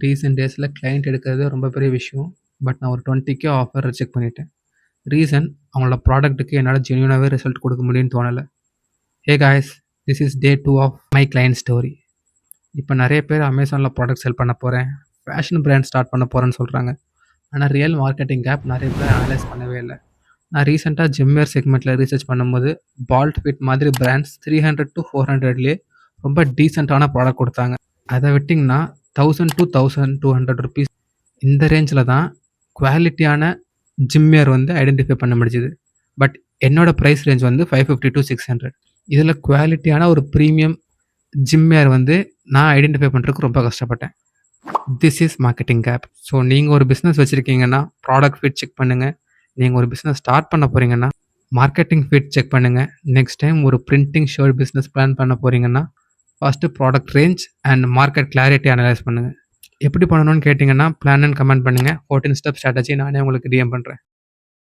Recent டேஸில் client எடுக்கிறது ரொம்ப பெரிய விஷயம். பட் நான் ஒரு 20K ஆஃபர் ரிஜெக்ட் பண்ணிட்டேன். ரீசன் அவங்களோட ப்ராடக்ட்டுக்கு என்னால் ஜென்யூனாகவே ரிசல்ட் கொடுக்க முடியும்னு தோணலை. Hey guys, this is day 2 of my client story. இப்போ நிறைய பேர் அமேசானில் ப்ராடக்ட் செல் பண்ண போகிறேன், ஃபேஷன் பிராண்ட் ஸ்டார்ட் பண்ண போகிறேன்னு சொல்கிறாங்க. ஆனால் ரியல் மார்க்கெட்டிங் கேப் நிறைய பேர் அனலைஸ் பண்ணவே இல்லை. நான் ரீசெண்டாக ஜிம்வேர் செக்மெண்ட்டில் ரிசர்ச் பண்ணும்போது பால்ட் ஃபிட் மாதிரி பிராண்ட்ஸ் 300 to 400லேயே ரொம்ப டீசெண்டான ப்ராடக்ட் கொடுத்தாங்க. அதை விட்டிங்கன்னா 1000 to 1200 ருபீஸ் இந்த ரேஞ்சில் தான் குவாலிட்டியான ஜிம்வேர் வந்து ஐடென்டிஃபை பண்ண முடிஞ்சுது. பட் என்னோட ப்ரைஸ் ரேஞ்ச் வந்து 550 to 600. இதில் குவாலிட்டியான ஒரு ப்ரீமியம் ஜிம்வேர் வந்து நான் ஐடென்டிஃபை பண்ணுறதுக்கு ரொம்ப கஷ்டப்பட்டேன். This is marketing gap. So நீங்கள் ஒரு பிஸ்னஸ் வச்சுருக்கீங்கன்னா ப்ராடக்ட் ஃபிட் செக் பண்ணுங்கள். நீங்கள் ஒரு பிஸ்னஸ் ஸ்டார்ட் பண்ண போகிறீங்கன்னா மார்க்கெட்டிங் ஃபிட் செக் பண்ணுங்கள். நெக்ஸ்ட் டைம் ஒரு பிரிண்டிங் ஷர்ட் பிஸ்னஸ் பிளான் பண்ண போகிறீங்கன்னா first product range and market clarity analyse பண்ணுங்கள். எப்படி பண்ணணும்னு கேட்டிங்கன்னா பிளான் அண்ட் கமெண்ட் பண்ணுங்கள். 14 ஸ்டெப் ஸ்ட்ராட்டஜி நானே உங்களுக்கு டிஎம் பண்ணுறேன்.